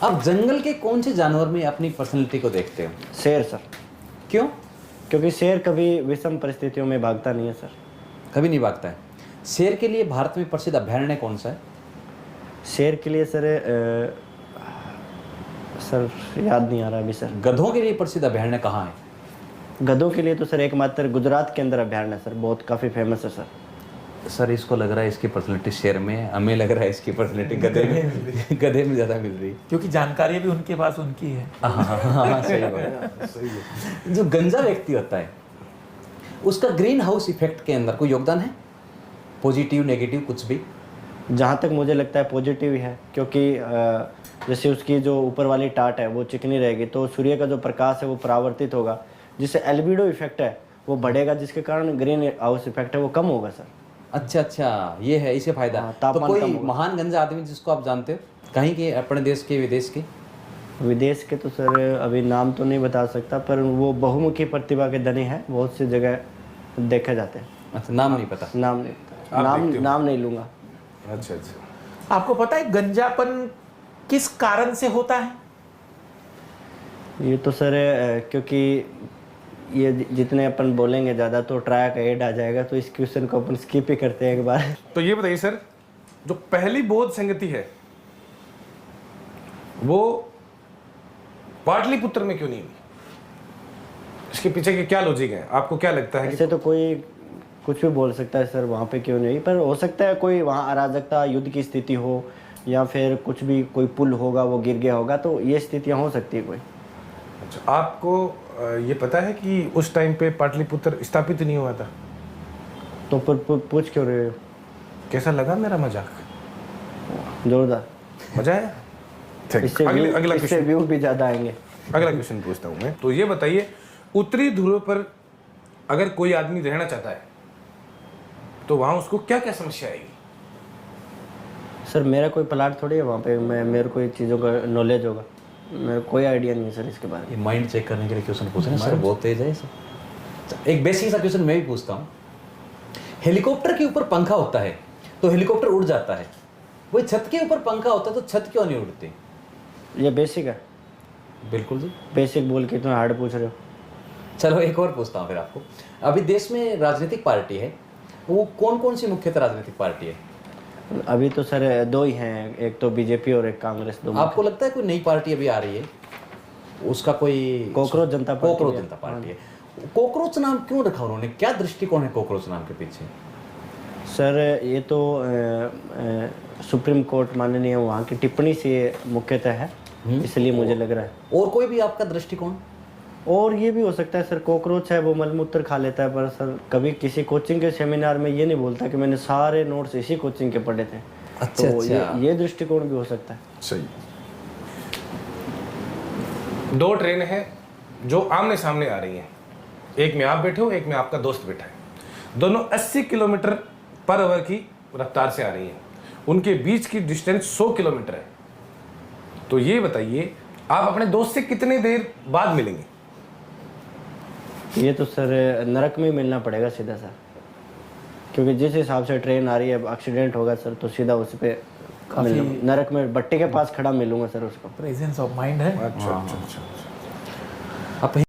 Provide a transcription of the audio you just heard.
आप जंगल के कौन से जानवर में अपनी पर्सनैलिटी को देखते हो? शेर सर। क्यों? क्योंकि शेर कभी विषम परिस्थितियों में भागता नहीं है सर। कभी नहीं भागता है। शेर के लिए भारत में प्रसिद्ध अभयारण्य कौन सा है? शेर के लिए सर सर याद नहीं आ रहा अभी सर। गधों के लिए प्रसिद्ध अभयारण्य कहाँ है? गधों के लिए तो सर एकमात्र गुजरात के अंदर अभयारण्य है सर, बहुत काफ़ी फेमस है सर। सर इसको लग रहा है इसकी पर्सनैलिटी शेर में है, हमें लग रहा है इसकी पर्सनैलिटी गधे में गधे में ज़्यादा मिल रही है, क्योंकि जानकारी भी उनके पास उनकी है। हाँ सही बात। जो गंजा व्यक्ति होता है उसका ग्रीन हाउस इफेक्ट के अंदर कोई योगदान है? पॉजिटिव नेगेटिव कुछ भी? जहाँ तक मुझे लगता है पॉजिटिव ही है, क्योंकि जैसे उसकी जो ऊपर वाली टाट है वो चिकनी रहेगी तो सूर्य का जो प्रकाश है वो परावर्तित होगा, जिससे एल्बिडो इफेक्ट है वो बढ़ेगा, जिसके कारण ग्रीन हाउस इफेक्ट है वो कम होगा सर। अच्छा, ये है इसे फायदा। हाँ, तो तापमान कोई कम होगा। महान गंजा आदमी जिसको आप जानते हो कहीं के, अपने देश के, विदेश के? विदेश के तो सर अभी नाम तो नहीं बता सकता, पर वो बहुमुखी प्रतिभा के धनी है, बहुत सी जगह देखे जाते हैं। अच्छा, नाम नहीं पता? नाम नहीं पता, नाम नहीं लूँगा। अच्छा अच्छा। आपको पता है गंजापन किस कारण से होता है? ये तो सर क्योंकि ये जितने अपन बोलेंगे ज़्यादा तो ट्राई का एड आ जाएगा, तो इस क्वेश्चन को अपन स्किप ही करते हैं एक बार। तो ये बताइए सर, जो पहली बौद्ध संगति है वो पाटलिपुत्र में क्यों नहीं हुई? इसके पीछे के क्या लॉजिक है? आपको क्या लगता है? ऐसे तो कोई कुछ भी बोल सकता है सर, वहाँ पे क्यों नहीं, पर हो सकता है कोई वहाँ अराजकता, युद्ध की स्थिति हो, या फिर कुछ भी, कोई पुल होगा वो गिर गया होगा, तो ये स्थितियाँ हो सकती है कोई। अच्छा, आपको ये पता है कि उस टाइम पे पाटलिपुत्र स्थापित नहीं हुआ था? तो पूछ क्यों रहे हो? कैसा लगा मेरा मजाक? जोरदार। मजा आया? इससे अगला इससे क्वेश्चन, व्यू भी ज़्यादा आएंगे। अगला क्वेश्चन पूछता हूँ मैं। तो ये बताइए, उत्तरी ध्रुव पर अगर कोई आदमी रहना चाहता है तो वहाँ उसको क्या क्या समस्या आएगी? सर मेरा कोई प्लाट थोड़ी है वहाँ पे, मेरे को ये चीज़ों का नॉलेज होगा, मेरे को कोई आइडिया नहीं है सर इसके बारे में। ये माइंड चेक करने के लिए क्वेश्चन पूछ रहे हैं सर, बहुत तेज है सर। एक बेसिक सा क्वेश्चन मैं भी पूछता हूँ। हेलीकॉप्टर के ऊपर पंखा होता है तो हेलीकॉप्टर उड़ जाता है, वही छत के ऊपर पंखा होता है तो छत क्यों नहीं उड़ती? ये बेसिक है। बिल्कुल जी, बेसिक बोल के इतना हार्ड पूछ रहे हो। चलो एक और पूछता हूँ फिर आपको। अभी देश में राजनीतिक पार्टी है, वो कौन कौन सी मुख्यतः राजनीतिक पार्टी है? अभी तो सर दो ही हैं, एक तो बीजेपी और एक कांग्रेस। दो आपको लगता है कोई नई पार्टी अभी आ रही है, उसका कोई? कॉकरोच जनता पार्टी। कॉकरोच जनता पार्टी है। कॉकरोच नाम क्यों रखा उन्होंने, क्या दृष्टिकोण है कॉकरोच नाम के पीछे? सर ये तो सुप्रीम कोर्ट माननीय वहाँ की टिप्पणी से मुख्यतः है, इसलिए मुझे लग रहा है। और कोई भी आपका दृष्टिकोण? और ये भी हो सकता है सर, कॉकरोच है वो मलमूत्र खा लेता है, पर सर कभी किसी कोचिंग के सेमिनार में ये नहीं बोलता कि मैंने सारे नोट्स इसी कोचिंग के पढ़े थे। अच्छा, तो अच्छा। ये दृष्टिकोण भी हो सकता है। सही। दो ट्रेन है जो आमने सामने आ रही हैं, एक में आप बैठे हो, एक में आपका दोस्त बैठा है। दोनों 80 किलोमीटर पर आवर की रफ्तार से आ रही हैं, उनके बीच की डिस्टेंस 100 किलोमीटर है। तो ये बताइए, आप अपने दोस्त से कितने देर बाद मिलेंगे? ये तो सर नरक में मिलना पड़ेगा सीधा सर, क्योंकि जिस हिसाब से ट्रेन आ रही है, एक्सीडेंट होगा सर तो सीधा उस पर नरक में भट्टे के पास खड़ा मिलूंगा सर उसको। प्रेजेंस ऑफ माइंड है। अच्छा अच्छा अच्छा। आप